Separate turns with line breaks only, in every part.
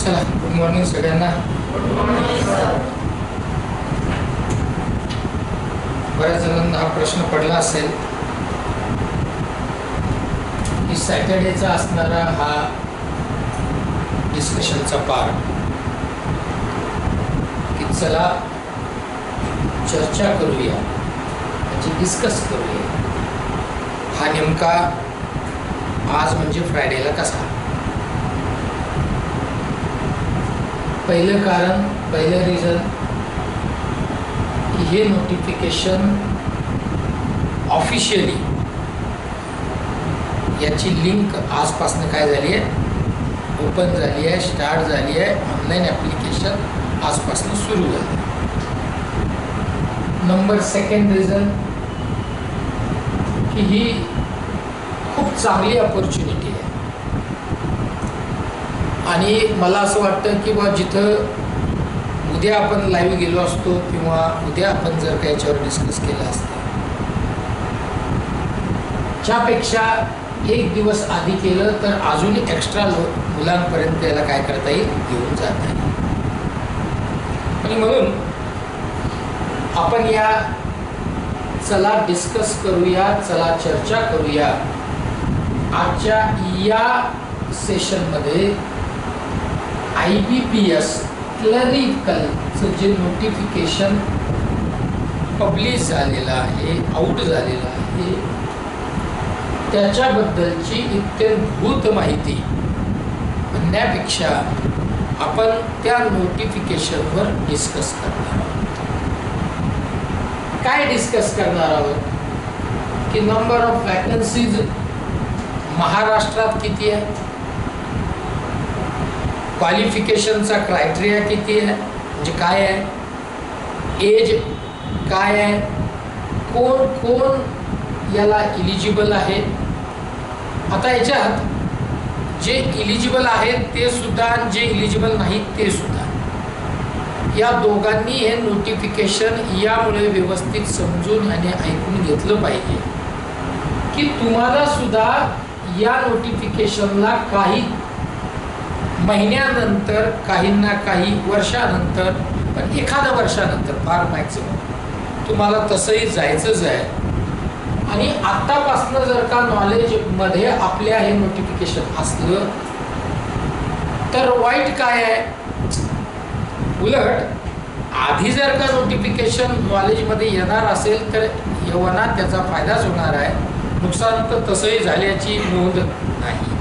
चला, good morning सगळ्यांना. बऱ्याच जणांना हा प्रश्न पडला असेल की सॅटर्डेचा असणारा हा डिस्कशनचा पार्ट, की चला चर्चा करूया, म्हणजे डिस्कस करूया, हा नेमका आज म्हणजे फ्रायडेला कसा. पहिलं कारण, पहिलं रिझन, हे नोटिफिकेशन ऑफिशियली याची लिंक आजपासून काय झाली आहे, ओपन झाली आहे, स्टार्ट झाली आहे. ऑनलाईन ॲप्लिकेशन आजपासून सुरू झालं. नंबर सेकंड रिझन, की ही खूप चांगली अपॉर्च्युनिटी आहे आणि मला असं वाटतं की बा जिथं उद्या आपण लाईव्ह गेलो असतो किंवा उद्या आपण जर का याच्यावर डिस्कस केलं असतं, त्यापेक्षा एक दिवस आधी केलं तर अजून एक्स्ट्रा मुलांपर्यंत याला काय करता येईल, घेऊन जाता येईल. आणि म्हणून आपण या चला डिस्कस करूया, चला चर्चा करूया आजच्या या सेशनमध्ये IBPS क्लरिकलचं जे नोटिफिकेशन पब्लिश झालेलं आहे, आउट झालेलं आहे, त्याच्याबद्दलची इत्थंभूत माहिती म्हणण्यापेक्षा आपण त्या नोटिफिकेशनवर डिस्कस करणार आहोत. काय डिस्कस करणार आहोत की नंबर ऑफ वॅकन्सीज महाराष्ट्रात किती आहे, क्वालिफिकेशनचा क्रायटेरिया किती आहे, म्हणजे काय आहे, एज काय आहे, कोण कोण याला इलिजिबल आहे. आता याच्यात जे इलिजिबल आहेत ते सुद्धा, जे इलिजिबल नाहीत ते सुद्धा, या दोघांनी हे नोटिफिकेशन यामुळे व्यवस्थित समजून आणि ऐकून घेतलं पाहिजे की तुम्हाला सुद्धा या नोटिफिकेशनला काही महिन्यानंतर, काहींना काही वर्षानंतर, पण एखाद्या वर्षानंतर फार मॅक्सिमम तुम्हाला तसंही जायचंच आहे. आणि आत्तापासनं जर का नॉलेजमध्ये आपल्या हे नोटिफिकेशन असलं तर वाईट काय आहे, उलट आधी जर का नोटिफिकेशन नॉलेजमध्ये येणार असेल तर यवनात त्याचा फायदाच होणार आहे, नुकसान तर तसंही झाल्याची नोंद नाही.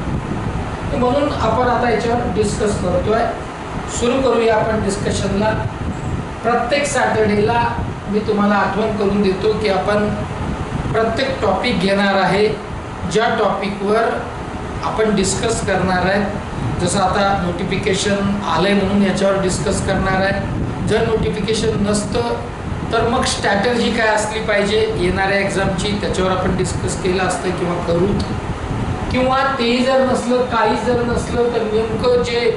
म्हणून आपण आता याच्यावर डिस्कस करतोय. सुरू करूया आपण डिस्कशनला. प्रत्येक सॅटर्डेला मी तुम्हाला आठवण करून देतो की आपण प्रत्येक टॉपिक घेणार आहे, ज्या टॉपिकवर आपण डिस्कस करणार आहे. जसं आता नोटिफिकेशन आलं आहे म्हणून याच्यावर डिस्कस करणार आहे. जर नोटिफिकेशन नसतं तर मग स्ट्रॅटर्जी काय असली पाहिजे येणाऱ्या एक्झामची, त्याच्यावर आपण डिस्कस केलं असतं किंवा करू. किंवा तेही जर नसलं, काही जर नसलं तर नेमकं जे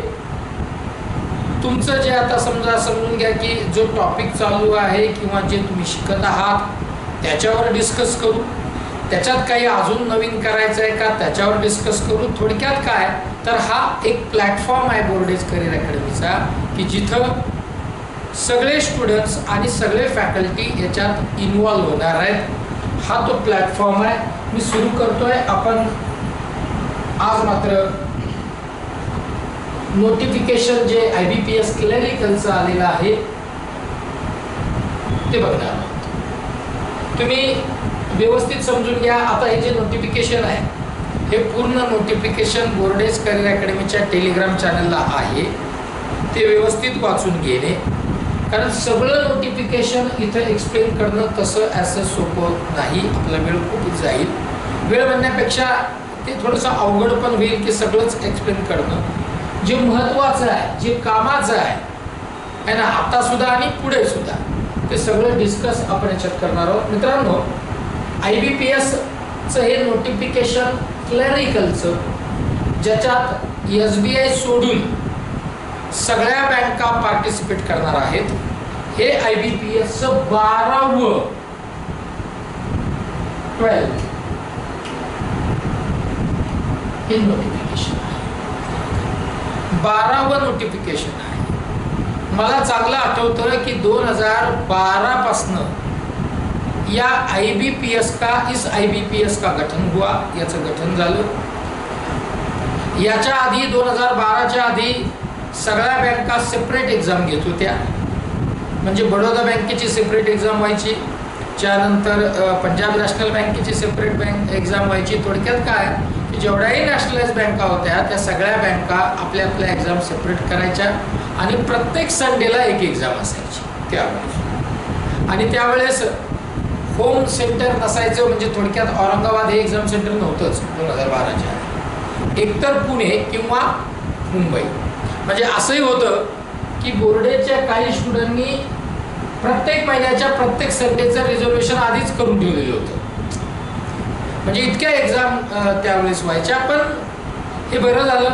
तुमचं जे आता समजा समजून घ्या की जो टॉपिक चालू आहे किंवा जे तुम्ही शिकत आहात त्याच्यावर डिस्कस करू. त्याच्यात काही अजून नवीन करायचं आहे का त्याच्यावर डिस्कस करू. थोडक्यात काय तर हा एक प्लॅटफॉर्म आहे बोर्डेज करिअर अकॅडमीचा की जिथं सगळे स्टुडंट्स आणि सगळे फॅकल्टी याच्यात इन्वॉल्व होणार आहेत. हा तो प्लॅटफॉर्म आहे. मी सुरू करतोय. आपण आज मात्र नोटिफिकेशन जे IBPS क्लरिकलचं आलेलं आहे ते बघणार आहोत. तुम्ही व्यवस्थित समजून घ्या. आता हे जे नोटिफिकेशन आहे हे पूर्ण नोटिफिकेशन बोर्डेज करिअर अकॅडमीच्या टेलिग्राम चॅनलला आहे. ते व्यवस्थित वाचून घेणे, कारण सगळं नोटिफिकेशन इथं एक्सप्लेन करणं तसं असं सोपं नाही. आपला वेळ खूप जाईल. वेळ म्हणण्यापेक्षा ते थोडंसं अवघड पण होईल की सगळंच एक्सप्लेन करणं. जे महत्त्वाचं आहे, जे कामाचं आहे ना, आता सुद्धा आणि पुढे सुद्धा, ते सगळं डिस्कस आपण याच्यात करणार आहोत. मित्रांनो, IBPSचं हे नोटिफिकेशन क्लरिकलचं, ज्याच्यात SBI सोडून सगळ्या बँका पार्टिसिपेट करणार आहेत, हे IBPSचं 12वं 12 हे नोटिफिकेशन आहे. 12वं नोटिफिकेशन आहे. मला चांगलं आठवतं की 2012 पासनं या IBPS का इस IBPS का गठन हुआ, याचं गठन झालं. याच्या आधी 2012च्या आधी सगळ्या बँका सेपरेट एक्झाम घेत होत्या. म्हणजे बडोदा बँकेची सेपरेट एक्झाम व्हायची, त्यानंतर पंजाब नॅशनल बँकेची सेपरेट एक्झाम व्हायची. थोडक्यात काय की जेवढ्याही नॅशनलाइज बँका होत्या त्या सगळ्या बँका आपल्या आपल्या एक्झाम सेपरेट करायच्या आणि प्रत्येक संडेला एक एक्झाम असायची त्यावेळेस. आणि त्यावेळेस होम सेंटर नसायचं. म्हणजे थोडक्यात औरंगाबाद हे एक्झाम सेंटर नव्हतंच 2012च्या. एकतर पुणे किंवा मुंबई. म्हणजे असंही होतं की बोर्डेच्या काही स्टुडंटनी प्रत्येक महिन्याच्या प्रत्येक संडेचं रिझर्वेशन आधीच करून ठेवलेलं होतं. म्हणजे इतक्या एक्झाम त्यावेळेस व्हायच्या. पण हे बरं झालं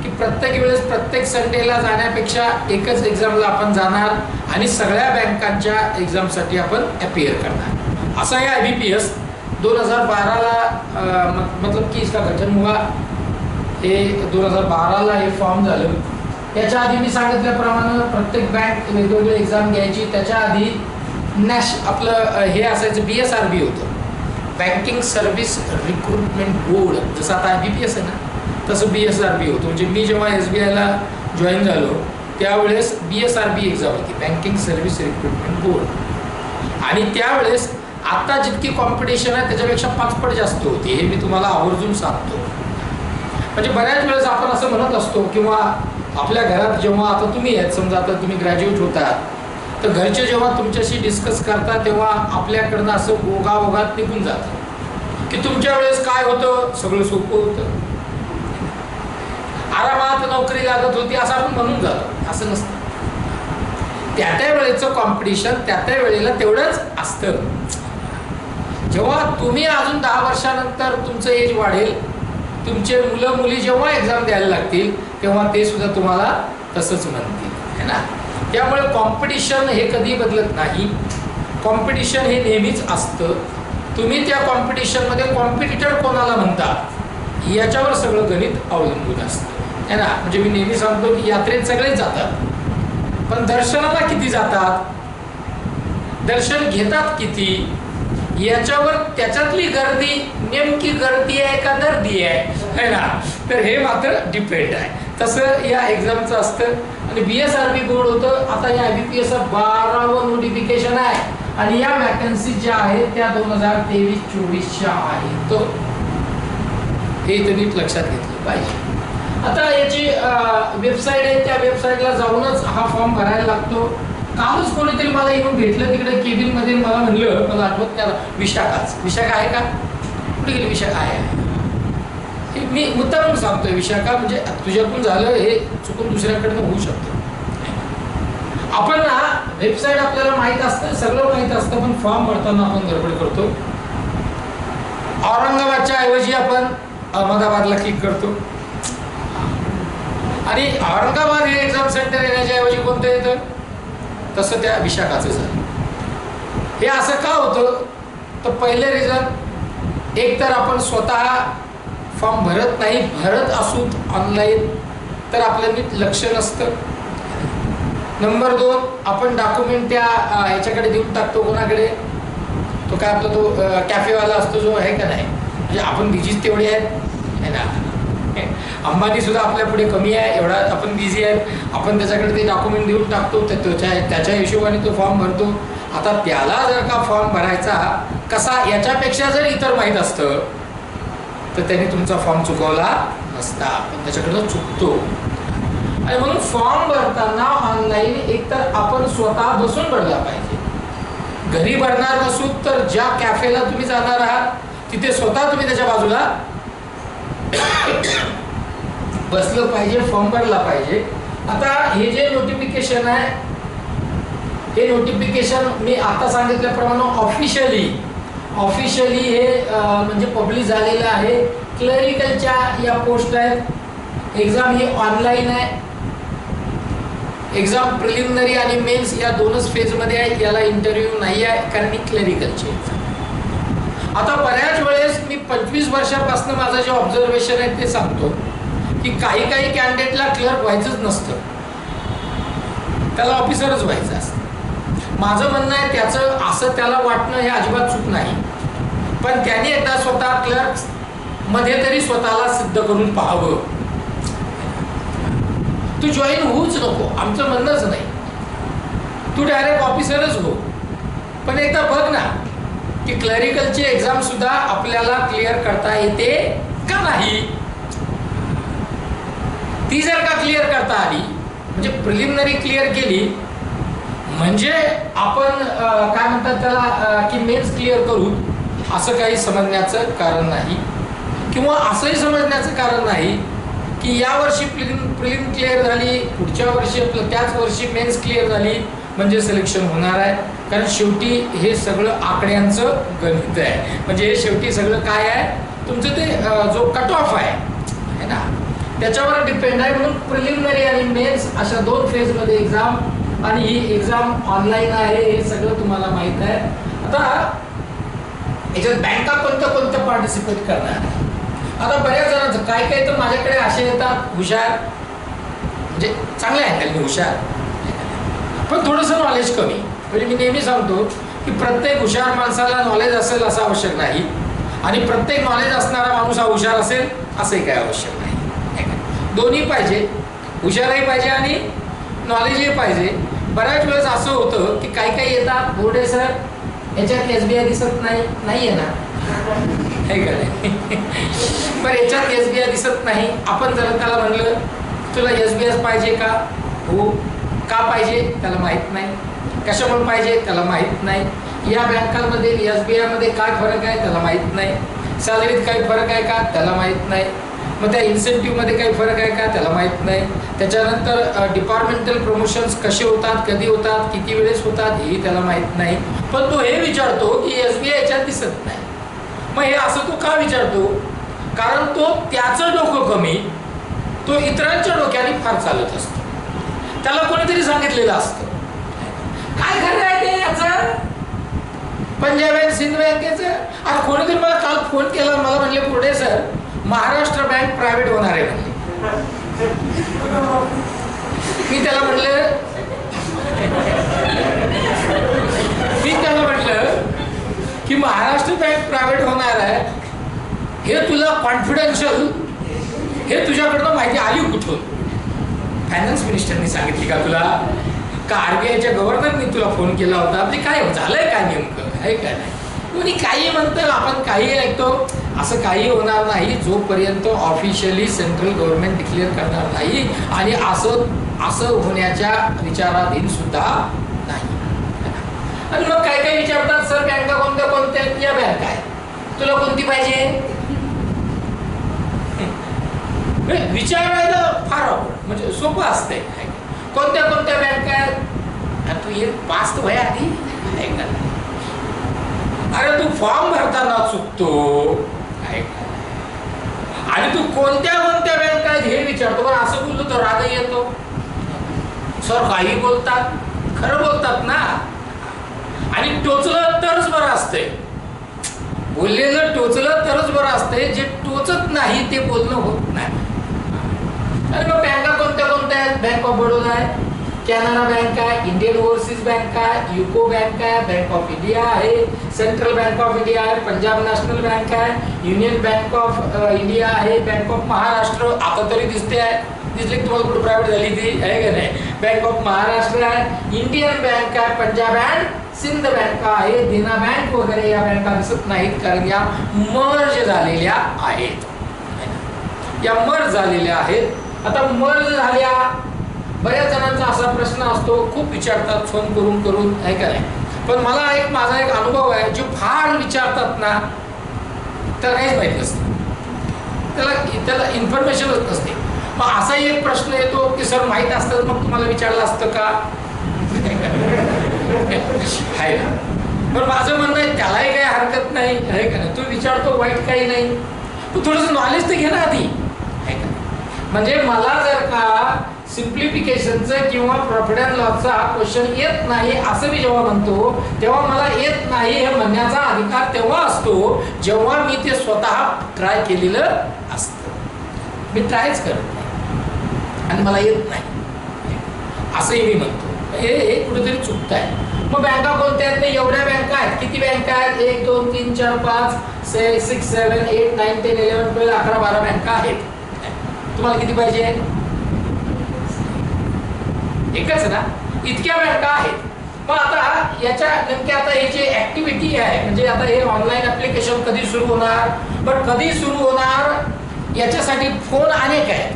की प्रत्येक वेळेस प्रत्येक संडेला जाण्यापेक्षा एकच एक्झामला आपण जाणार आणि सगळ्या बँकांच्या एक्झामसाठी आपण अपियर करणार. असा हे IBPS 2012ला मतलब की इसका गठन हुआ. हे 2012ला हे फॉर्म झालं. याच्या आधी मी सांगितल्याप्रमाणे प्रत्येक बँक वेगवेगळे एक्झाम घ्यायची. त्याच्या आधी आपलं हे असायचं BSRB होतं, बँकिंग सर्व्हिस रिक्रुटमेंट बोर्ड. जसं आता IBPS आहे ना तसं BSRB होतं. म्हणजे मी जेव्हा SBIला जॉईन झालो त्यावेळेस BSRB एक्झाम होती, बँकिंग सर्व्हिस रिक्रुटमेंट बोर्ड. आणि त्यावेळेस आता जितकी कॉम्पिटिशन आहे त्याच्यापेक्षा 5 पट जास्त होती. हे मी तुम्हाला आवर्जून सांगतो. म्हणजे बऱ्याच वेळेस आपण असं म्हणत असतो किंवा आपल्या घरात जेव्हा आता तुम्ही आहेत, समजा आता तुम्ही ग्रॅज्युएट होतात तर घरचे जेव्हा तुमच्याशी डिस्कस करतात तेव्हा आपल्याकडनं असं ओघाओघात निघून जातं की तुमच्या वेळेस काय होतं, सगळं सोपं होतं, आरामात नोकरी लागत होती असं आपण म्हणून जातो. असं नसतं. त्या वेळेचं कॉम्पिटिशन त्या वेळेला तेवढंच असतं. जेव्हा तुम्ही अजून 10 वर्षानंतर तुमचं एज वाढेल, तुमचे मुलं मुली जेव्हा एक्झाम द्यायला लागतील तेव्हा ते सुद्धा तुम्हाला तसंच म्हणतील, है ना. त्यामुळे कॉम्पिटिशन हे कधी बदलत नाही. कॉम्पिटिशन हे नेहमीच असतं. तुम्ही त्या कॉम्पिटिशनमध्ये कॉम्पिटिटर कोणाला म्हणतात याच्यावर सगळं गणित अवलंबून असतं, है ना. म्हणजे मी नेहमी सांगतो की यात्रेत सगळेच जातात पण दर्शनाला किती जातात, दर्शन घेतात किती याच्यावर त्याच्यातली गर्दी नेमकी गर्दी आहे का गर्दी आहे ना, तर हे मात्र डिपेंड आहे. तसं या एक्झामचं असतं. आणि BSRB बोर्ड होतं. आता या IBPS 12वं नोटिफिकेशन आहे आणि या वॅकन्सी ज्या आहेत त्या 2023-24च्या आहेत. तो हे तुम्ही लक्षात घेतलं पाहिजे. आता याची वेबसाईट आहे, त्या वेबसाईटला जाऊनच हा फॉर्म भरायला लागतो. कालच कोणीतरी मला येऊन भेटलं तिकडे केबिनमध्ये, मला म्हणलं, मला आठवत नाही, विशाखा आहे का, कुठे गेली विशाखा? आहे. मी मुद्दाम सांगतोय विशाखा, म्हणजे तुझ्याकडून झालं हे चुकून दुसऱ्याकडनं होऊ शकतं. आपण ना वेबसाईट आपल्याला माहीत असतं, सगळं माहीत असतं, पण फॉर्म भरताना आपण गडबड करतो. औरंगाबादच्या ऐवजी आपण अहमदाबादला क्लिक करतो आणि औरंगाबाद हे एक्झाम सेंटर येण्याच्या ऐवजी कोणतं येतं, तसं त्या विशाखाचं झालं. हे असं का होतं, तर पहिले रिझन, एक तर आपण स्वतः फॉर्म भरत नाही, भरत असू ऑनलाईन तर आपलं नीट लक्ष नसतं. नंबर 2, आपण डॉक्युमेंट त्या ह्याच्याकडे देऊन टाकतो, कोणाकडे, तो काय आपला तो कॅफेवाला असतो जो, आहे का नाही. म्हणजे आपण बिझीच तेवढे आहेत, है ना. अंबानी सुद्धा आपल्या पुढे कमी आहे, एवढा आपण बिझी आहे. आपण त्याच्याकडे ते डॉक्युमेंट देऊन टाकतो, त्याच्या हिशोबाने तो फॉर्म भरतो. आता त्याला जर का फॉर्म भरायचा कसा याच्यापेक्षा जर इतर माहीत असतं तर त्याने तुमचा फॉर्म चुकवला नसता, पण त्याच्याकडनं चुकतो. आणि म्हणून फॉर्म भरताना ऑनलाईन एकतर आपण स्वतः बसून भरला पाहिजे. घरी भरणार नसू तर ज्या कॅफेला तुम्ही जाणार आहात तिथे स्वतः तुम्ही त्याच्या बाजूला बसलं पाहिजे, फॉर्म भरला पाहिजे. आता हे जे नोटिफिकेशन आहे, हे नोटिफिकेशन मी आता सांगितल्याप्रमाणे ऑफिशियली हे म्हणजे पब्लिश झालेलं आहे. क्लरिकलच्या या पोस्ट आहेत. एक्झाम ही ऑनलाईन आहे. एक्झाम प्रिलिमिनरी आणि मेन्स या 2च फेजमध्ये आहे. याला इंटरव्ह्यू नाही आहे कारण ही क्लरिकलची एक्झाम. आता बऱ्याच वेळेस मी 25 वर्षापासून माझं जे ऑब्झर्वेशन आहे ते सांगतो की काही काही कॅन्डिडेटला क्लर्क व्हायचंच नसतं, त्याला ऑफिसरच व्हायचं असतं. माझं म्हणणं आहे त्याचं असं त्याला वाटणं हे अजिबात चूक नाही, पण त्याने एकदा स्वतः क्लर्क मध्ये तरी स्वतःला सिद्ध करून पाहावं. तू जॉईन होऊच नको, आमचं म्हणणंच नाही, तू डायरेक्ट ऑफिसरच हो, पण एकदा बघ ना की क्लरिकलची एक्झाम सुद्धा आपल्याला क्लिअर करता येते का नाही. ती जर का क्लिअर करता आली म्हणजे प्रिलिमिनरी क्लिअर केली म्हणजे आपण काय म्हणतात त्याला की मेन्स क्लिअर करू असं काही समजण्याचं कारण नाही, किंवा असंही समजण्याचं कारण नाही की या वर्षी प्रिलिम क्लिअर झाली, पुढच्या वर्षी त्याच वर्षी मेन्स क्लिअर झाली म्हणजे सिलेक्शन होणार आहे. कारण शेवटी हे सगळं आकड्यांचं गणित आहे, म्हणजे हे शेवटी सगळं काय आहे तुमचं ते जो कट ऑफ आहे ना त्याच्यावर डिपेंड आहे. म्हणून प्रिलिमिनरी आणि मेन्स अशा 2 फेजमध्ये एक्झाम, आणि ही एक्झाम ऑनलाईन आहे हे सगळं तुम्हाला माहीत आहे. आता याच्यात बँका कोणत्या पार्टिसिपेट करणार. आता बऱ्याच जणांचं काय काय तर माझ्याकडे असे येतात हुशार, म्हणजे चांगल्या अँगलने हुशार पण थोडंसं नॉलेज कमी. म्हणजे मी नेहमी सांगतो की प्रत्येक हुशार माणसाला नॉलेज असेल असं आवश्यक नाही, आणि प्रत्येक नॉलेज असणारा माणूस हा हुशार असेल असंही काही आवश्यक नाही. दोन्ही पाहिजे, हुशारही पाहिजे आणि नॉलेजही पाहिजे. बऱ्याच वेळेस असं होतं की काही काही येतात बोर्डे सर याच्यात SBI दिसत नाही आहे ना, हे का नाही पण याच्यात SBI दिसत नाही. आपण जर त्याला म्हणलं तुला SBI पाहिजे का, हो का पाहिजे त्याला माहीत नाही, कशामुळे पाहिजे त्याला माहीत नाही, या बँकांमध्ये SBI मध्ये काय फरक आहे त्याला माहीत नाही, सॅलरीत काही फरक आहे का त्याला माहीत नाही, मग त्या इन्सेंटिव्हमध्ये काही फरक आहे का त्याला माहीत नाही, त्याच्यानंतर डिपार्टमेंटल प्रमोशन्स कसे होतात, कधी होतात, किती वेळेस होतात हेही त्याला माहीत नाही. पण तो हे विचारतो की SBI याच्यात दिसत नाही. मग हे असं तो का विचारतो, कारण तो त्याचं डोकं कमी, तो इतरांच्या डोक्याने फार चालत असतो. त्याला कोणीतरी सांगितलेलं असतं काय खरं आहे ते याचं पंजाब अँड सिंध बँकेचं. आता कोणीतरी मला काल फोन केला, मला म्हणले पुढे सर महाराष्ट्र बँक प्रायव्हेट होणार आहे म्हणले. मी त्याला म्हटलं की महाराष्ट्र बँक प्रायव्हेट होणार आहे हे तुला कॉन्फिडेन्शियल, हे तुझ्याकडनं माहिती आली कुठून, फायनान्स मिनिस्टरनी सांगितली का तुला, का RBIच्या गव्हर्नरनी तुला फोन केला होता, म्हणजे काय झालंय काय नेमकं आहे काय नाही. कोणी काही म्हणतं, आपण काही ऐकतो, असं काही होणार नाही जोपर्यंत ऑफिशियली सेंट्रल गव्हर्नमेंट डिक्लेअर करणार नाही, आणि असं होण्याच्या विचाराधीन सुद्धा नाही. आणि मग काय काय विचारतात सर बँका कोणत्या या बँका आहे, तुला कोणती पाहिजे विचारायला फार आवड, म्हणजे सोपं असतंय. कोणत्या बँका आहेत, तू ये पास तर वय आधी, अरे तू फॉर्म भरताना चुकतो, आणि तू कोणत्या बँका आहेत हे विचारतो. पण असं बोललो तर राग येतो, सर काही बोलतात, खरं बोलतात ना, आणि टोचलं तरच बरं असतंय, बोललेलं टोचलं तरच बरं असतंय, जे टोचत नाही ते बोलणं होत नाही. आणि मग बँका कोणत्या आहेत, बँक ऑफ बडोदा आहे, कॅनरा बँक आहे, इंडियन ओव्हरसीज बँक आहे, युको बँक आहे, बँक ऑफ इंडिया आहे, सेंट्रल बँक ऑफ इंडिया आहे, पंजाब नॅशनल बँक आहे, युनियन बँक ऑफ इंडिया आहे, बँक ऑफ महाराष्ट्र आता तरी दिसते आहे, दिसली तुम्हाला कुठे प्रायव्हेट झाली ती आहे का नाही, बँक ऑफ महाराष्ट्र आहे, इंडियन बँक आहे, पंजाब अँड सिंध बँक आहे, देना बँक वगैरे या बँका दिसत नाहीत, कारण या मर्ज झालेल्या आहेत, या मर्ज झालेल्या आहेत. आता मर्ज झाल्या, बऱ्याच जणांचा असा प्रश्न असतो, खूप विचारतात फोन करून आहे का नाही. पण मला माझा एक अनुभव आहे, जे फार विचारतात ना त्याला काहीच माहिती नसतं, त्याला इन्फॉर्मेशनच नसते. मग असाही एक प्रश्न येतो की सर माहीत असतं मग तुम्हाला विचारलं असतं का, आहे ना. पण माझं म्हणणं आहे त्यालाही काही हरकत नाही आहे का नाही, तू विचारतो वाईट काही नाही, तू थोडंसं नॉलेज तर घे ना आधी, आहे का. म्हणजे मला जर का सिम्प्लिफिकेशनचं किंवा प्रॉफिट अँड लॉसचा क्वेश्चन येत नाही असं मी जेव्हा म्हणतो, तेव्हा मला येत नाही हे म्हणण्याचा अधिकार तेव्हा असतो जेव्हा मी ते स्वतः ट्राय केलेलं असतं. मी ट्रायच करत नाही आणि मला येत नाही असंही मी म्हणतो. हे कुठेतरी चुकतं आहे. मग बँका कोणत्या आहेत? नाही एवढ्या बँका आहेत. किती बँका आहेत? 1 2 3 4 5 6 7 8 9 10 11 12 11 12 बँका आहेत. तुम्हाला किती पाहिजे? एकच ना. इतक्या बँका आहेत. मग आता याच्या नेमक्या आता हे जे ऍक्टिव्हिटी आहे म्हणजे आता हे ऑनलाईन ऍप्लिकेशन कधी सुरू होणार, पण कधी सुरू होणार याच्यासाठी फोन अनेक आहेत,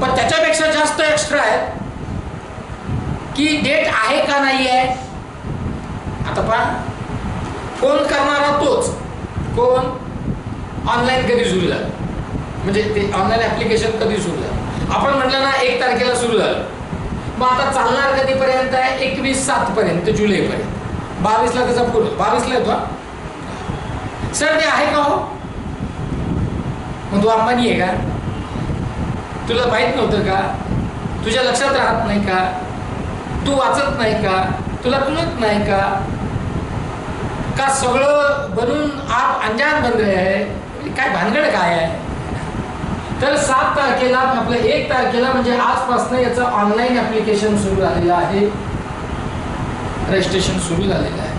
पण त्याच्यापेक्षा जास्त एक्स्ट्रा आहेत की डेट आहे का नाही आहे. आता पहा, फोन करणारा तोच कोण, ऑनलाईन कधी सुरू झालं म्हणजे ते ऑनलाईन ऍप्लिकेशन कधी सुरू झालं. आपण म्हटलं ना 1 तारखेला सुरू झालं, मग आता चालणार कधीपर्यंत आहे? 21/7 पर्यंत, जुलैपर्यंत. 22ला त्याचा पूर्ण, 22ला येतो. सर ते आहे का हो? मग तू अंबानी आहे का? तुला माहित नव्हतं का? तुझ्या लक्षात राहत नाही का? तू वाचत नाही का? तुला कळत नाही का? का सगळं बनून आप अंजान बन रहे आहे? काय भानगड काय आहे? तर 7 तारखेला आपलं 1 तारखेला म्हणजे आजपासून याचं ऑनलाईन ऍप्लिकेशन सुरू झालेलं आहे, रजिस्ट्रेशन सुरू झालेलं आहे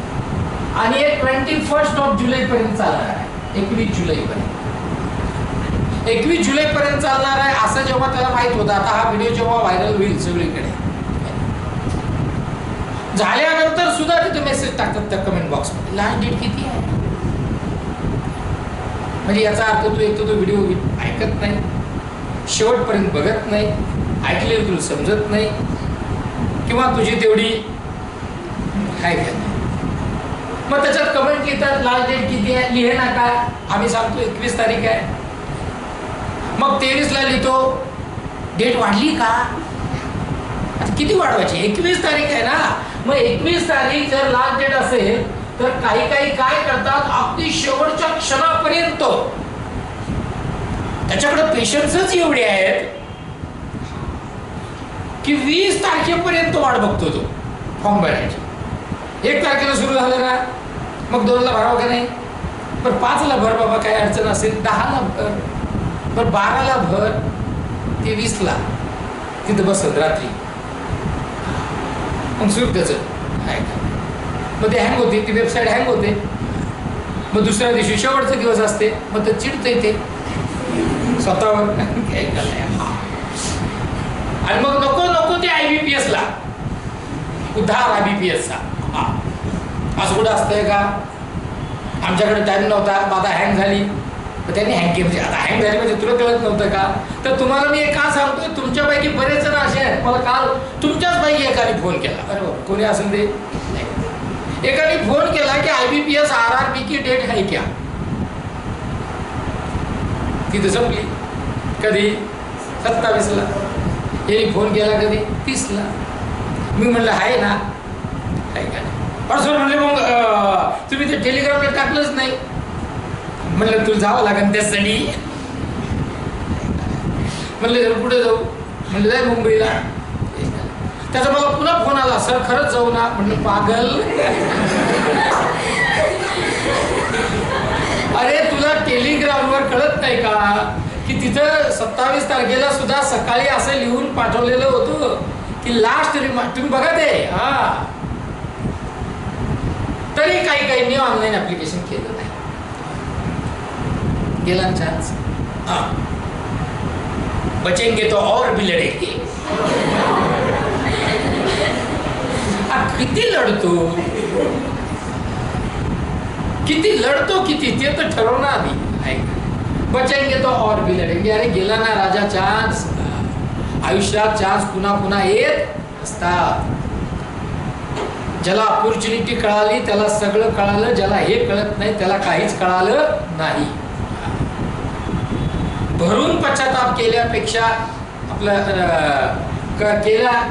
आणि हे 21 जुलैपर्यंत चालणार आहे. 21 जुलैपर्यंत 21 जुलैपर्यंत चालणार आहे असं जेव्हा त्याला माहित होतं. आता हा व्हिडिओ जेव्हा व्हायरल होईल सगळीकडे, झाल्यानंतर सुद्धा तिथे मेसेज टाकतात त्या कमेंट बॉक्समध्ये, लास्ट डेट किती आहे. म्हणजे याचा अर्थ तू एक तर तो व्हिडिओ ऐकत नाही, शेवटपर्यंत बघत नाही, ऐकलेलं तुला समजत नाही किंवा तुझी तेवढी आहे का. मग त्याच्यात कमेंट लिहितात लास्ट डेट किती आहे, लिहे ना काय, आम्ही सांगतो 21 तारीख आहे. मग 23ला लिहितो डेट वाढली का, आता किती वाढवायची, 21 तारीख आहे ना. मग 21 तारीख जर लास्ट डेट असेल तर काही काही काय करतात, अगदी शेवटच्या क्षणापर्यंत त्याच्याकडे पेशन्सच एवढे आहेत की 20 तारखेपर्यंत वाट बघतो तो फॉर्म भरायची. 1 तारखेला सुरू झालं ना, मग 2ला भरावं का नाही, पण 5ला भर बाबा, काय अडचण असेल, 10ला भर, पण 12ला भर, 23ला तिथं बसत रात्री. मग सुरू त्याचं आहे का, मग ते हँग होते, ती वेबसाईट हँग होते. मग दुसऱ्या दिवशी शेवटचा दिवस असते, मग ते चिडते ते स्वतःवर आणि मग नको नको ते IBPS ला उद्धार, IBPS चा. असं कुठं असतंय का, आमच्याकडे टाइम नव्हता, आता हँग झाली, त्यांनी हँग केली. म्हणजे आता हँग झाली म्हणजे तुला कळत नव्हतं का. तर तुम्हाला मी एक का सांगतोय, तुमच्यापैकी बरेच जण असे आहेत, मला काल तुमच्याच पैकी एकाने फोन केला, अरे बाबा कोणी असेल ते, एकाने फोन केला की IBPS RRB की डेट है क्या. तिथं संपली. कधी 27ला. यांनी फोन केला कधी 30ला. मी म्हणलं आहे ना, आहे का. परसोर म्हणले मग तुम्ही ते टेलिग्रामला टाकलंच नाही. म्हणलं तुला जावं लागेल त्यासाठी. म्हणलं कुठे जाऊ, म्हणलं जाय मुंबईला. त्याचा मला पुन्हा फोन आला, सर खरंच जाऊ ना. म्हणलं पागल, अरे तुला टेलिग्रामवर कळत नाही का की तिथं 27 तारखेला सुद्धा सकाळी असं लिहून पाठवलेलं होतं की लास्ट तुम्ही बघा ते. हा, तरी काही काहींनी ऑनलाईन ऍप्लिकेशन केलं नाही. गेला चान्स. बचेंगे तो और भी लढेंगे. किती लढतो, किती लढतो, किती ते तर ठरवणार आधी. बचेंगे तो और भी लढेंगे. अरे गेला ना राजा चान्स. आयुष्यात चान्स पुन्हा पुन्हा येत असतात. ज्याला ऑपॉर्च्युनिटी कळाली त्याला सगळं कळालं, ज्याला हे कळत नाही त्याला काहीच कळालं नाही. भरून पश्चाताप केल्यापेक्षा आपलं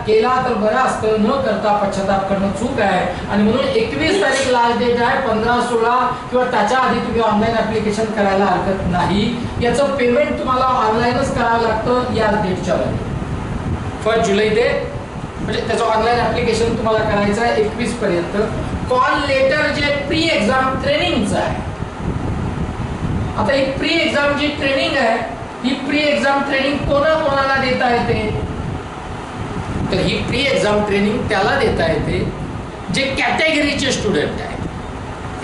केला तर बरं असतं, न करता पश्चाताप करणं चूक आहे. आणि म्हणून 21 तारीख लास्ट डेट आहे. 15, 16 किंवा त्याच्या आधी तुम्ही ऑनलाईन ऍप्लिकेशन करायला हरकत नाही. याचं पेमेंट तुम्हाला ऑनलाईनच करावं लागतं या डेटच्या मध्ये. 1 जुलै ते म्हणजे त्याचं ऑनलाईन ऍप्लिकेशन तुम्हाला करायचं आहे 21 पर्यंत. कॉल लेटर जे प्री एक्झाम ट्रेनिंगचं आहे, आता ही प्री एक्झाम जी ट्रेनिंग आहे ही प्री एक्झाम ट्रेनिंग कोणाला देता येते? तर ही प्री एक्झाम ट्रेनिंग त्याला देता येते जे कॅटेगरीचे स्टुडंट आहेत,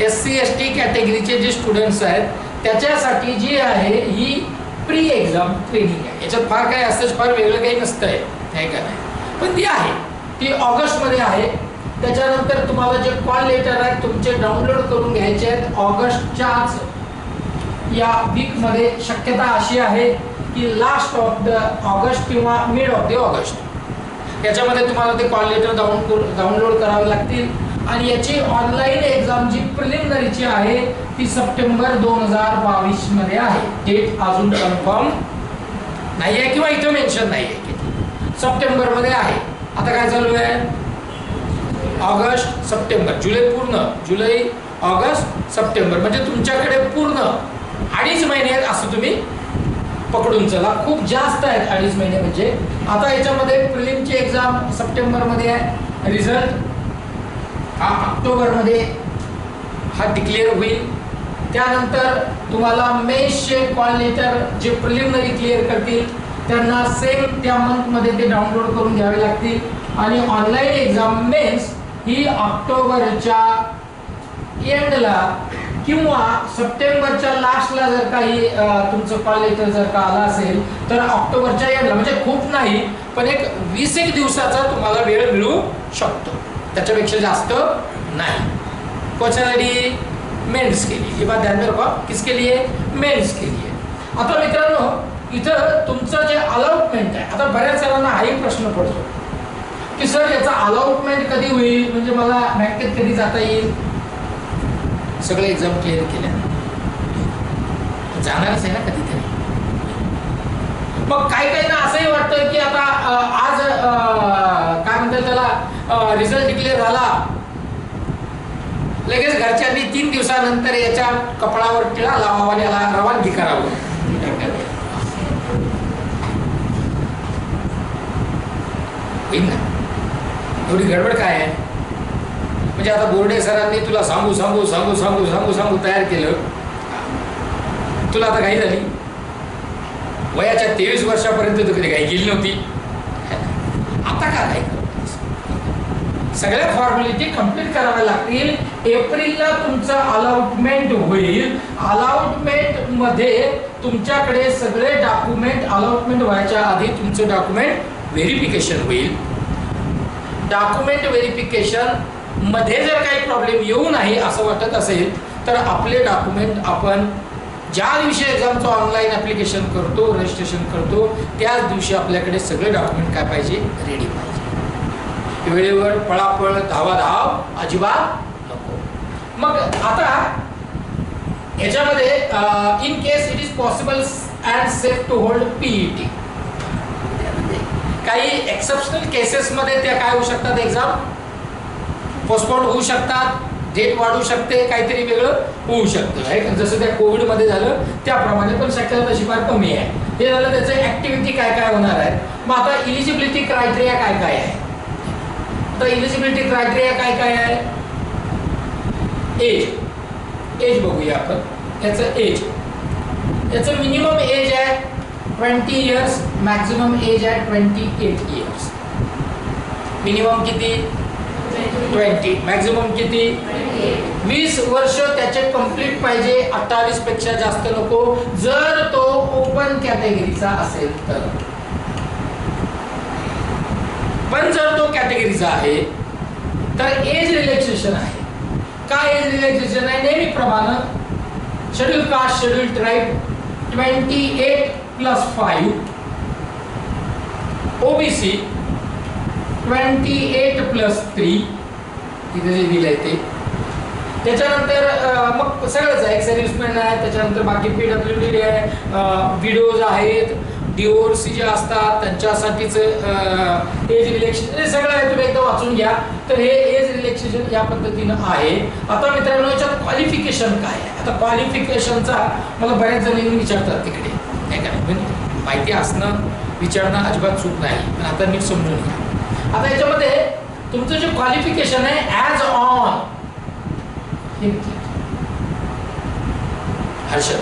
SC ST कॅटेगरीचे जे स्टुडंट्स आहेत त्याच्यासाठी जी आहे ही प्री एक्झाम ट्रेनिंग आहे. याच्यात फार काही असंच फार वेगळं काही नसतं आहे का नाही, पण ती आहे, ती ऑगस्टमध्ये आहे. त्याच्यानंतर तुम्हाला जे कॉल लेटर आहेत तुमचे डाउनलोड करून घ्यायचे आहेत ऑगस्टच्याच या वीकमध्ये. शक्यता अशी आहे की लास्ट ऑफ द ऑगस्ट किंवा मिड ऑफ द ऑगस्ट याच्यामध्ये तुम्हाला ते कॉल लेटर डाउनलोड करावे लागतील. आणि याची ऑनलाईन एक्झाम जी प्रिलिमिनरीची आहे ती सप्टेंबर 2022 मध्ये आहे. डेट अजून कन्फर्म नाही आहे किंवा इथं मेन्शन नाही आहे की सप्टेंबर मध्ये आहे. आता काय चालू आहे? ऑगस्ट सप्टेंबर, जुलै पूर्ण, जुलै ऑगस्ट सप्टेंबर, म्हणजे तुमच्याकडे पूर्ण 2.5 महिने आहेत असं तुम्ही पकडून चला. खूप जास्त आहेत 2.5 महिने म्हणजे. आता याच्यामध्ये प्रिलिमची एक्झाम सप्टेंबरमध्ये आहे, रिझल्ट हा ऑक्टोबरमध्ये हा डिक्लेअर होईल. त्यानंतर तुम्हाला मेन्सचे कॉल लेटर जे प्रिलिमिनरी क्लिअर करतील त्यांना सेम त्या मंथमध्ये ते डाउनलोड करून घ्यावे लागतील. आणि ऑनलाईन एक्झाम मेन्स ही ऑक्टोबरच्या एंडला किंवा सप्टेंबरच्या लास्टला जर काही तुमचं कॉल लेटर जर का आला असेल तर ऑक्टोबरच्या एंडला, म्हणजे खूप नाही पण एक 20 दिवसाचा तुम्हाला वेळ मिळू शकतो, त्याच्यापेक्षा जास्त नाही. कशासाठी? मेन्स के लिए. ये बात ध्यान में रखो, किसके लिए? मेन्स के लिए. आता मित्रांनो इथं तुमचं जे अलॉटमेंट आहे, आता बऱ्याच जणांना हाही प्रश्न पडतो की सर याचा अलॉटमेंट कधी होईल, म्हणजे मला बँकेत कधी जाता येईल? सगळे एक्झाम क्लिअर केल्या जाणारच आहे ना कधीतरी. मग काही ना असंही वाटतं की आता आज काय म्हणतात त्याला रिझल्ट डिक्लेअर झाला, लगेच घरच्यांनी 3 दिवसानंतर याच्या कपडावर टिळा लावावा आणि याला रवानगी करावं. एवढी गडबड काय आहे? म्हणजे आता बोर्डे सरांनी तुला सांगू तयार केलं, तुला आता घाई झाली. वयाच्या 23 वर्षापर्यंत तू कधी घाई गेली नव्हती, आता का काय? सगळ्या फॉर्मॅलिटी कंप्लीट कराव्या लागतील. एप्रिलला तुमचं अलॉटमेंट होईल. अलॉटमेंट मध्ये तुमच्याकडे सगळे डॉक्युमेंट, अलॉटमेंट व्हायच्या आधी तुमचं डॉक्युमेंट व्हेरिफिकेशन होईल. डॉक्युमेंट व्हेरिफिकेशन मध्ये जर काही प्रॉब्लेम येऊ नये असं वाटत असेल तर आपले डॉक्युमेंट आपण ज्या दिवशी एक्झामचं ऑनलाईन ॲप्लिकेशन करतो, रजिस्ट्रेशन करतो त्याच दिवशी आपल्याकडे सगळे डॉक्युमेंट काय पाहिजे? रेडी पाहिजे. वेळेवर पळापळ धावाधाव अजिबात नको. मग आता याच्यामध्ये in case it is possible and safe to hold PET, काही एक्सेप्शनल केसेसमध्ये त्या काय होऊ शकतात? एक्झाम पोस्टपोन होऊ शकतात, डेट वाढू शकते, काहीतरी वेगळं होऊ शकतं. जसं त्या कोविडमध्ये झालं त्याप्रमाणे, पण शक्यता तशी फार कमी आहे. हे झालं त्याचं ॲक्टिव्हिटी काय काय होणार आहे. मग आता इलिजिबिलिटी क्रायटेरिया काय काय आहे? आता इलिजिबिलिटी क्रायटेरिया काय काय आहे? एज बघूया आपण. याचं एज, याचं मिनिमम एज आहे 20 इयर्स, मॅक्सिमम एज आहे 28 इयर्स. मिनिमम किती? 20. मॅक्सिमम किती? 20 वर्ष त्याचे कंप्लीट पाहिजे, 28 पेक्षा जास्त नको, जर तो ओपन कॅटेगरीचा असेल तर. पण जर तो कॅटेगरीचा आहे तर एज रिलॅक्सेशन आहे. काय एज रिलॅक्सेशन आहे? नेहमीप्रमाणे schedule caste, schedule tribe 28+5, OBC 28+3, इथे जे दिलंय ते. त्याच्यानंतर मग सगळंच आहे, सर्व्हिसमॅन आहे, त्याच्यानंतर बाकी PWD आहे, विडोज आहेत, डिवोर्सी जे असतात त्यांच्यासाठीच एज रिलॅक्सेशन, हे सगळं आहे. तुम्ही एकदा वाचून घ्या. तर हे एज रिलॅक्सेशन या पद्धतीनं आहे. आता मित्रांनो याच्यात क्वालिफिकेशन काय आहे? आता क्वालिफिकेशनचा मला बऱ्याच जणांनी विचारतात तिकडे, नाही का? माहिती असणं, विचारणं अजिबात चूक नाही, पण आता नीट समजून घ्या. आता याच्यामध्ये तुमचं जे क्वालिफिकेशन आहे ॲज ऑन, हे हर्षद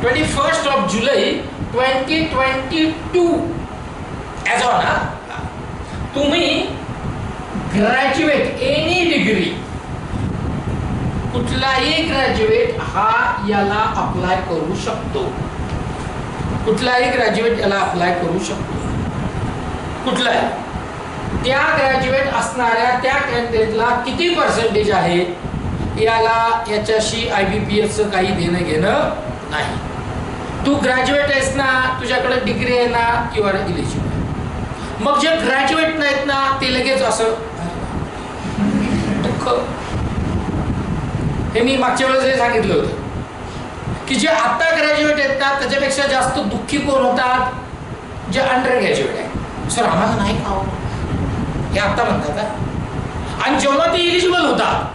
21 जुलै 2022 ॲज ऑन तुम्ही ग्रॅज्युएट एनी डिग्री, कुठलाही ग्रॅज्युएट हा याला अप्लाय करू शकतो. कुठलाही ग्रॅज्युएट याला अप्लाय करू शकतो. कुठलाही त्या ग्रॅज्युएट असणाऱ्या त्या कॅन्डिडेटला किती पर्सेंटेज आहे याच्याशी IBPS काही देणं घेणं नाही. तू ग्रॅज्युएट आहेस ना, तुझ्याकडे डिग्री आहे ना, यू आर इलिजिबल. मग जे ग्रॅज्युएट नाहीत ना ते लगेच असं दुःख. हे मी मागच्या वेळेस हे सांगितलं होतं की जे आता ग्रॅज्युएट आहेत ना त्याच्यापेक्षा जास्त दुःखी कोण होतात, जे अंडर ग्रॅज्युएट आहे. सर आम्हाला नाही का हे आता म्हणतात. आणि जेव्हा ते इलिजिबल होतात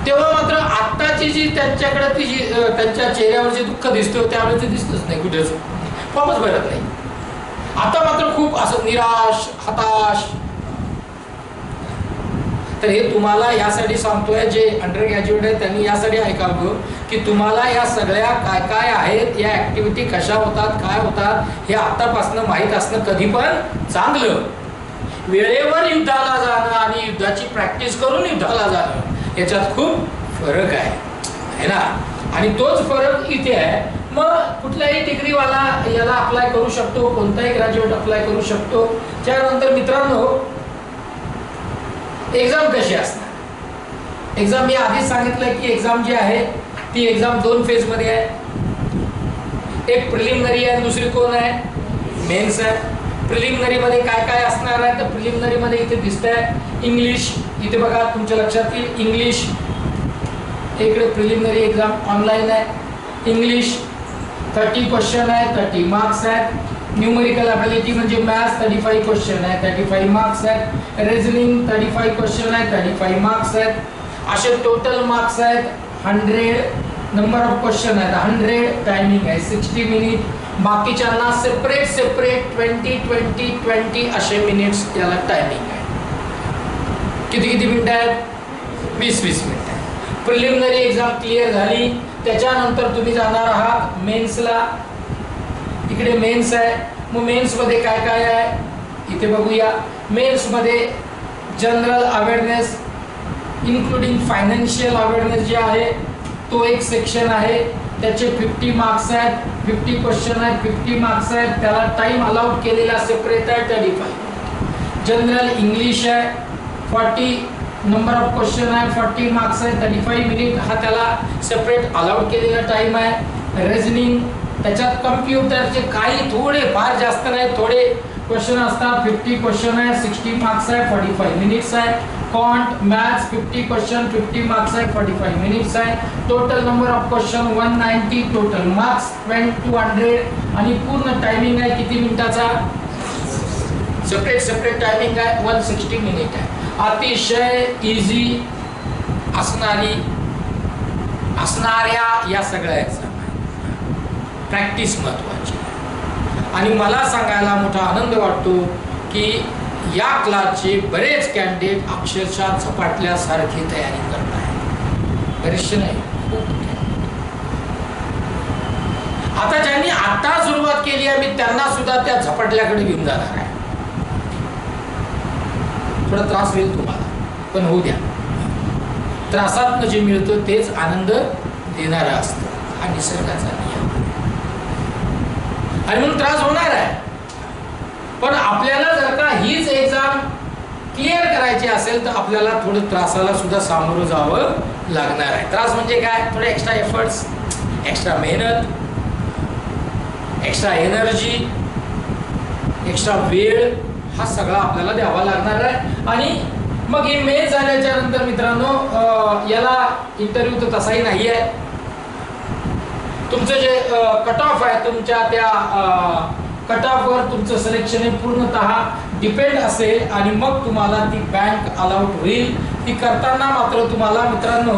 तेव्हा मात्र आत्ताची जी त्यांच्याकडे ती जी त्यांच्या चेहऱ्यावर जे दुःख दिसतो त्यावेळेस ते दिसतच नाही, कुठेच फॉर्मच भरत नाही. आता मात्र खूप असं निराश, हताश. तर हे तुम्हाला यासाठी सांगतोय जे अंडर ग्रॅज्युएट आहे त्यांनी यासाठी ऐकावं की तुम्हाला या सगळ्या काय काय आहेत, या ऍक्टिव्हिटी कशा होतात, काय होतात हे आतापासून माहीत असणं कधी पण चांगलं. वेळेवर युद्धाला जाणं आणि युद्धाची प्रॅक्टिस करून युद्धाला जाणं याच्यात खूप फरक आहे ना. आणि तोच फरक इथे आहे. मग कुठलाही डिग्रीवाला याला अप्लाय करू शकतो, कोणताही ग्रॅज्युएट अप्लाय करू शकतो. त्यानंतर मित्रांनो एक्झाम कशी असणार. एक्झाम मी आधीच सांगितलं की एक्झाम जी आहे ती एक्झाम 2 फेजमध्ये आहे. एक प्रिलिमिनरी आहे, दुसरी कोण आहे, मेन्स आहे. प्रिलिमिनरी मध्ये काय काय असणार आहे तर प्रिलिमिनरी मध्ये इथे दिसतंय इंग्लिश. इथे बघा तुमच्या लक्षात येईल इंग्लिश. इकडे प्रिलिमिनरी एक्झाम ऑनलाईन आहे. इंग्लिश 30 क्वेश्चन आहे, 30 मार्क्स आहेत. न्यूमेरिकल ॲबिलिटी म्हणजे मॅथ्स 35 क्वेश्चन आहे, 35 मार्क्स आहेत. रिझनिंग 35 क्वेश्चन आहे, 35 मार्क्स आहेत. असे टोटल मार्क्स आहेत 100. नंबर ऑफ क्वेश्चन आहेत 100. टायमिंग आहे 60 मिनिट. बाकीच्यांना सेपरेट 20 असे मिनिट्स याला टायमिंग आहे. किती मिनिटं आहेत, 20 मिनिटं आहे. प्रिलिमिनरी एक्झाम क्लिअर झाली त्याच्यानंतर तुम्ही जाणार आहात मेन्सला. इकडे मेन्स आहे. मग मेन्समध्ये काय काय आहे इथे बघूया. मेन्समध्ये general awareness including financial awareness जे आहे तो एक सेक्शन आहे. त्याचे 50 मार्क्स आहेत, 50 क्वेश्चन आहेत, 50 मार्क्स आहेत. त्याला टाइम अलाउड केलेला सेपरेट आहे 35. जनरल इंग्लिश आहे 40 नंबर ऑफ क्वेश्चन आहे, 40 मार्क्स आहे, 35 मिनिट हा त्याला सेपरेट अलाउड केलेला टाइम आहे. रिझनिंग त्याच्यात कम्प्युटरचे काही थोडे फार जास्त नाही, थोडे क्वेश्चन असतात. 50 क्वेश्चन आहे, 60 मार्क्स आहे, 45 मिनिट्स आहे. कॉन्ट मॅथ्स 50 क्वेश्चन, 50 मार्क्स आहे, 45 मिनिट्स आहे. Total number of question 190. Total marks 200. आणि पूर्ण टायमिंग आहे किती मिनिटाचा, सेपरेट टायमिंग आहे 160 मिनिट आहे. अतिशय इझी असणाऱ्या या सगळ्या एक्झाम प्रॅक्टिस महत्वाची. आणि मला सांगायला मोठा आनंद वाटतो की या क्लासचे बरेच कॅन्डिडेट अक्षरशः झपाटल्यासारखी तयारी करत आहेत. बरेचसे नाही, खूप. आता ज्यांनी आता सुरुवात केली आहे मी त्यांना सुद्धा त्या झपाटल्याकडे घेऊन जाणार आहे. थोडा त्रास होईल तुम्हाला पण होऊ द्या. त्रासात जे मिळतं तेच आनंद देणारा असतं हा निसर्गाचा नियम. आणि म्हणून त्रास होणार आहे. पण आपल्याला जर का हीच एक्झाम क्लिअर करायची असेल तर आपल्याला थोडं त्रासाला सुद्धा सामोरं जावं लागणार आहे. त्रास म्हणजे काय, थोडे एक्स्ट्रा एफर्ट्स, एक्स्ट्रा मेहनत, एक्स्ट्रा एनर्जी, एक्स्ट्रा वेळ हा सगळा आपल्याला द्यावा लागणार आहे. आणि मग हे मेन झाल्याच्या नंतर मित्रांनो याला इंटरव्ह्यू तर तसाही नाही आहे. तुमचं जे कट ऑफ आहे तुमच्या त्या कट ऑफवर तुमचं सिलेक्शन हे पूर्णतः डिपेंड असेल आणि मग तुम्हाला ती बँक अलाउट होईल. ती करताना मात्र तुम्हाला मित्रांनो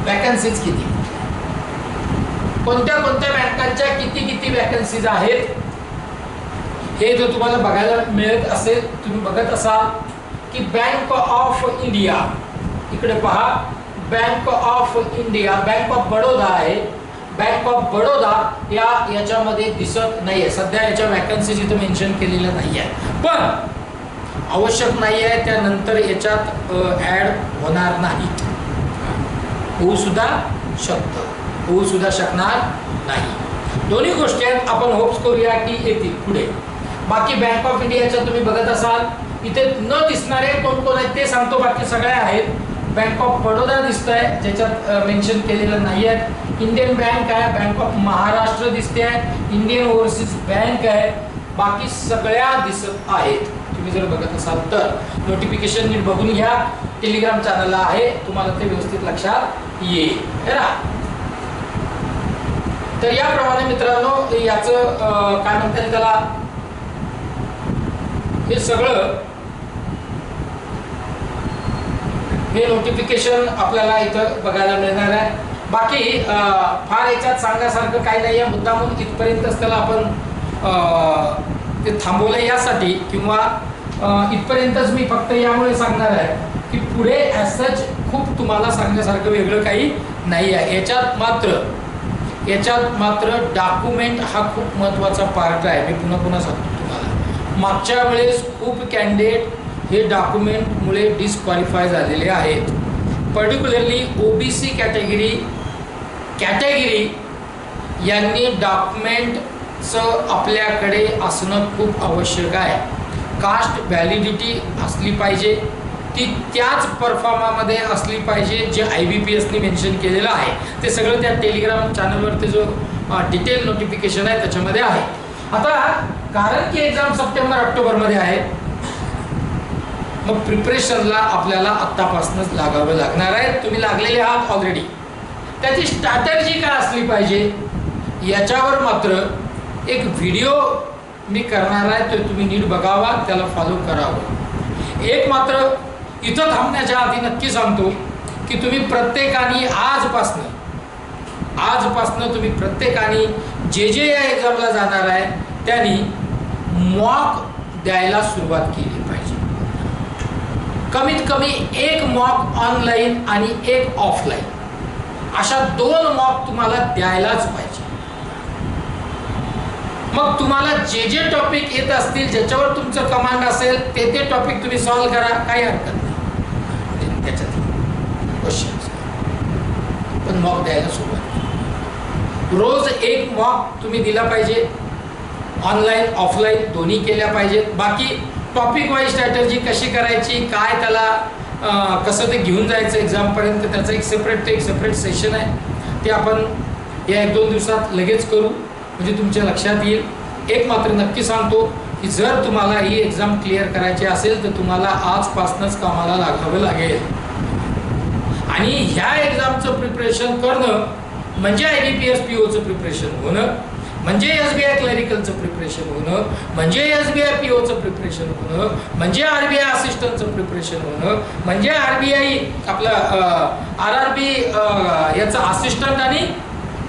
वॅकन्सीज किती, कोणत्या कोणत्या बँकांच्या किती वॅकन्सीज आहेत हे जर तुम्हाला बघायला मिळत असेल, तुम्ही बघत असाल की बँक ऑफ इंडिया इकडे पहा, bank of India, bank of Baroda आहे, बँक ऑफ बडोदा याच्यामध्ये दिसत नाहीये सध्या, याच्या वॅकन्सीज इथं मेन्शन केलेल्या नाही आहे, पण आवश्यक नाही आहे, त्यानंतर याच्यात ऍड होणार नाहीत, होऊ सुद्धा शकतं, होऊ सुद्धा शकणार नाही. दोन्ही गोष्टी आहेत, आपण होप्स करूया की येतील पुढे. बाकी बँक ऑफ इंडियाच्या तुम्ही बघत असाल, इथे न दिसणारे कोण कोण आहेत ते सांगतो, बाकी सगळे आहेत. बँक ऑफ बडोदा दिसतंय, ज्याच्यात मेन्शन केलेलं नाही आहे. इंडियन बँक आहे, बँक ऑफ महाराष्ट्र दिसते आहे, इंडियन ओव्हरसीज बँक आहे, बाकी सगळ्या दिसत आहेत. तुम्ही जर बघत असाल तर नोटिफिकेशन नीट बघून घ्या, टेलिग्राम चॅनलला आहे, तुम्हाला ते व्यवस्थित लक्षात येईल. तर याप्रमाणे मित्रांनो याचं काय म्हणतात त्याला, हे सगळं हे नोटिफिकेशन आपल्याला इथं बघायला मिळणार आहे. बाकी फार याच्यात सांगण्यासारखं काही नाही आहे, मुद्दामून इथपर्यंतच त्याला आपण ते थांबवलं यासाठी, किंवा इथपर्यंतच मी फक्त यामुळे सांगणार आहे की पुढे ॲज सच खूप तुम्हाला सांगण्यासारखं वेगळं काही नाही आहे. याच्यात मात्र डॉक्युमेंट हा खूप महत्त्वाचा पार्ट आहे. मी पुन्हा पुन्हा सांगतो तुम्हाला, मागच्या वेळेस खूप कॅन्डिडेट हे डॉक्युमेंटमुळे डिस्क्वालिफाय झालेले आहेत. पर्टिक्युलरली OBC कॅटेगरी यांनी डॉक्युमेंटचं आपल्याकडे असणं खूप आवश्यक आहे. कास्ट व्हॅलिडिटी असली पाहिजे, ती त्याच परफॉर्मामध्ये असली पाहिजे जे IBPSनी मेन्शन केलेलं आहे. ते सगळं त्या टेलिग्राम चॅनलवरती जो डिटेल नोटिफिकेशन आहे त्याच्यामध्ये आहे. आता कारण की एक्झाम सप्टेंबर-ऑक्टोबरमध्ये आहे, मग प्रिपरेशनला आपल्याला आत्तापासूनच लागावं लागणार आहे. तुम्ही लागलेले आहात ऑलरेडी. त्याची स्ट्रॅटर्जी काय असली पाहिजे याच्यावर मात्र एक व्हिडिओ मी करणार आहे, तो तुम्ही नीट बघावा, त्याला फॉलो करावं. एक मात्र इथं थांबण्याच्या आधी नक्की सांगतो की तुम्ही प्रत्येकाने आजपासनं तुम्ही प्रत्येकाने जे या एक्झामला जाणार आहे त्यांनी मॉक द्यायला सुरुवात केली पाहिजे. कमीत कमी एक मॉक ऑनलाईन आणि एक ऑफलाईन, अशा 2 मॉक तुम्हाला द्यायलाच पाहिजे. मग तुम्हाला जे टॉपिक येत असतील, ज्याच्यावर तुमचं कमांड असेल, ते टॉपिक तुम्ही सॉल्व्ह करा, काही हरकत नाही. त्याच्यात क्वेश्चन्स पण मॉक द्यायला सुरुवात, रोज एक मॉक तुम्ही दिला पाहिजे, ऑनलाईन ऑफलाईन दोन्ही केल्या पाहिजेत. बाकी टॉपिक वाईज स्ट्रॅटर्जी कशी करायची, काय त्याला कसं ते घेऊन जायचं एक्झामपर्यंत, त्याचं एक सेपरेट सेशन आहे, ते आपण या 1-2 दिवसात लगेच करू, म्हणजे तुमच्या लक्षात येईल. एक मात्र नक्की सांगतो की जर तुम्हाला ही एक्झाम क्लिअर करायची असेल तर तुम्हाला आजपासूनच कामाला लागावं लागेल. आणि ह्या एक्झामचं प्रिपरेशन करणं म्हणजे IBPS POचं प्रिपरेशन होणं, म्हणजे SBI क्लरिकलचं प्रिपरेशन होणं, म्हणजे SBI POचं प्रिपरेशन होणं, म्हणजे RBI असिस्टंटचं प्रिपरेशन होणं, म्हणजे RBI आपलं RRB याचं असिस्टंट आणि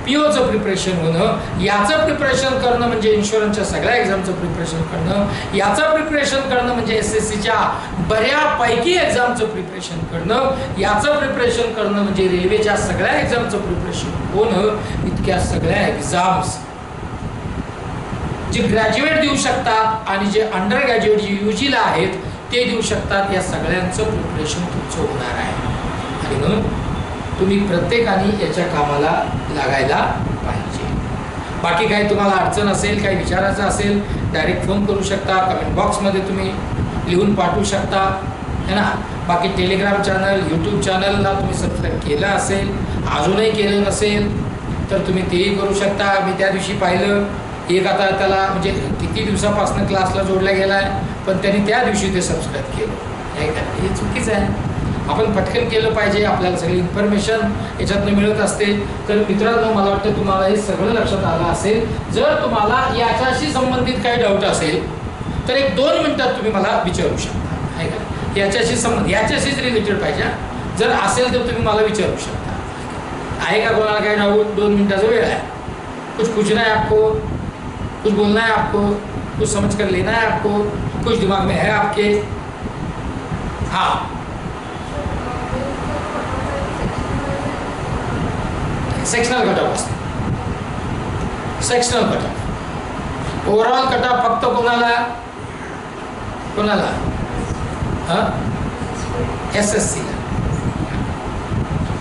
POचं प्रिपरेशन होणं, याचं प्रिपरेशन करणं म्हणजे इन्शुरन्सच्या सगळ्या एक्झामचं प्रिपरेशन करणं, याचं प्रिपरेशन करणं म्हणजे SSCच्या बऱ्यापैकी एक्झामचं प्रिपरेशन करणं, याचं प्रिपरेशन करणं म्हणजे रेल्वेच्या सगळ्या एक्झामचं प्रिपरेशन होणं. इतक्या सगळ्या एक्झाम्स जे ग्रॅज्युएट देऊ शकतात आणि जे अंडर ग्रॅज्युएट जे UGला आहेत ते देऊ शकतात, या सगळ्यांचं प्रिपरेशन तुमचं होणार आहे. आणि म्हणून तुम्ही प्रत्येकाने याच्या कामाला लागायला पाहिजे. बाकी काही तुम्हाला अडचण असेल, काही विचारायचं असेल, डायरेक्ट फोन करू शकता, कमेंट बॉक्समध्ये तुम्ही लिहून पाठवू शकता, है ना. बाकी टेलिग्राम चॅनल, यूट्यूब चॅनलला तुम्ही सबस्क्राईब केलं असेल, अजूनही केलं नसेल तर तुम्ही तेही करू शकता. मी त्या दिवशी पाहिलं एक आता त्याला म्हणजे किती दिवसापासून क्लासला जोडला गेला आहे, पण त्यांनी त्या दिवशी ते सबस्क्राईब केलं. हे चुकीचं आहे. आपण पटकन केलं पाहिजे, आपल्याला सगळी इन्फॉर्मेशन याच्यातनं मिळत असते. तर मित्रांनो, मला वाटतं तुम्हाला हे सगळं लक्षात आलं असेल. जर तुम्हाला याच्याशी संबंधित काही डाऊट असेल तर 1-2 मिनिटात तुम्ही मला विचारू शकता, आहे का. याच्याशीच रिलेटेड पाहिजे. जर असेल तर तुम्ही मला विचारू शकता. आहे का कोणाला काही डाऊट? 2 मिनिटाचा वेळ आहे. कुछ पूछना है आपको, कुछ बोलना है आपको, कुछ समझ कर लेना है आपको, कुछ दिमाग में है आपके? हाँ, सेक्शनल कट ऑफ असतो. Sectional cut off. Overall cut off फक्त कोणाला SSC ला.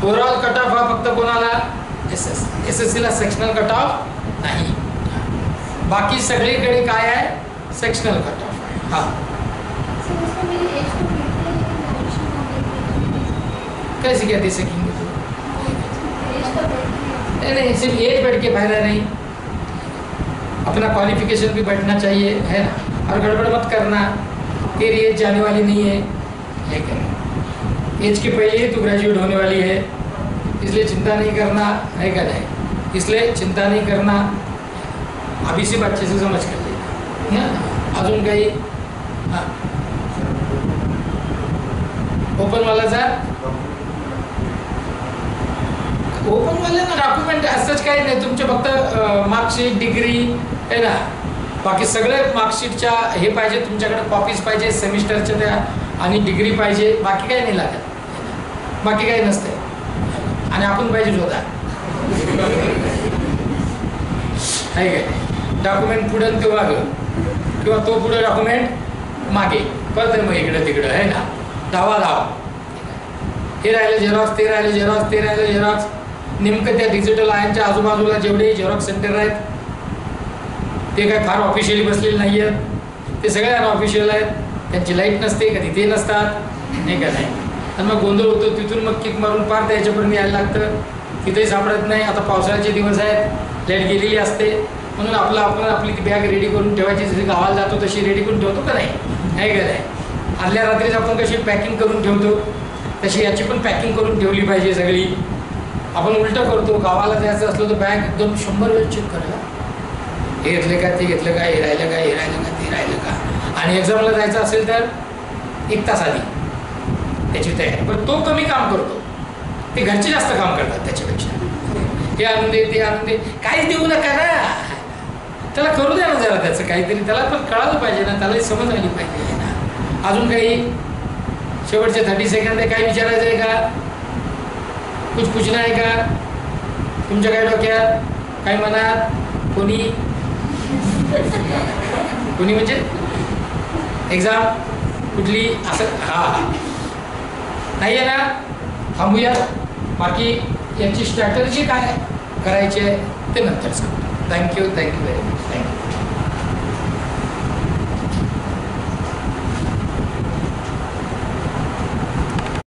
ओव्हरऑल कट ऑफ हा फक्त कोणाला SSC ला सेक्शनल कट ऑफ नाही. बाकी सगळीकडे काय आहे सेक्शनल कट ऑफ आहे. हा कैसे क्या दे सकेंगे? नहीं, सिर्फ एज बैठ के फायदा नहीं, अपना क्वालिफिकेशन भी बैठना चाहिए, है ना. और गड़बड़ मत करना, तेरी एज जाने वाली नहीं है, लेकिन एज के पहले ही तू ग्रेजुएट होने वाली है, इसलिए चिंता नहीं करना, है क्या नहीं. इसलिए चिंता नहीं करना, अभी से अच्छे से समझ कर लेना. अजून काही हां ओपनवाल्याचा ओपनवाल्यांना डॉक्युमेंट असंच काही नाही. तुमचे फक्त मार्कशीट डिग्री आहे ना, बाकी सगळे मार्कशीटच्या हे पाहिजे तुमच्याकडे, कॉपीज पाहिजे सेमिस्टरच्या त्या, आणि डिग्री पाहिजे. बाकी काही नाही लागत, बाकी काही नसते. आणि आपण पाहिजे होता आहे काय. डॉक्युमेंट पुढे तो मागं, किंवा तो पुढे डॉक्युमेंट मागे करते, मग इकडं तिकडं आहे ना, धावा. हे राहिले झेरॉक्स, ते राहिले झेरॉक्स, ते राहिले झेरॉक्स. नेमकं त्या डिजिटल आयनच्या आजूबाजूला जेवढे झेरॉक्स सेंटर आहेत ते काय फार ऑफिशियली बसलेले नाही आहेत, ते सगळे अनऑफिशियल आहेत. त्यांची लाईट नसते, कधी ते नसतात, नाही का नाही. आणि मग गोंधळ होतो. तिथून मग किक मारून पार त्याच्यापर्यंत यायला लागतं, तिथेही सापडत नाही. आता पावसाळ्याचे दिवस आहेत, लाईट गेलेली असते, म्हणून आपण आपली बॅग रेडी करून ठेवायची. जशी गावाला जातो तशी रेडी करून ठेवतो का नाही, आहे का नाही. आदल्या रात्रीच आपण कशी पॅकिंग करून ठेवतो, तशी याची पण पॅकिंग करून ठेवली पाहिजे सगळी. आपण उलटं करतो, गावाला जायचं असलं तर बॅग एकदम 100 वेळ चेक करायला, हे घेतलं का, ते घेतलं का, हे राहिलं का, हे राहिलं का, ते राहिलं का. आणि एक्झामला जायचं असेल तर 1 तास आधी त्याची तयारी. पण तो कमी काम करतो, ते घरचे जास्त काम करतात त्याच्यापेक्षा. हे आणून दे, ते आणून दे, काहीच देऊ नका ना, त्याला करू द्या ना जरा त्याचं काहीतरी. त्याला पण कळालं पाहिजे ना, त्यालाही समज आली पाहिजे ना. अजून काही शेवटचे 30 सेकंद काय विचारायचं आहे का, कुछ पूछना आहे का तुमच्या काय डोक्यात, काय मनात, कोणी म्हणजे एक्झाम कुठली असं नाही आहे ना. थांबूया, बाकी याची स्ट्रॅटर्जी काय करायची आहे ते नंतर सांगतो. Thank you very much.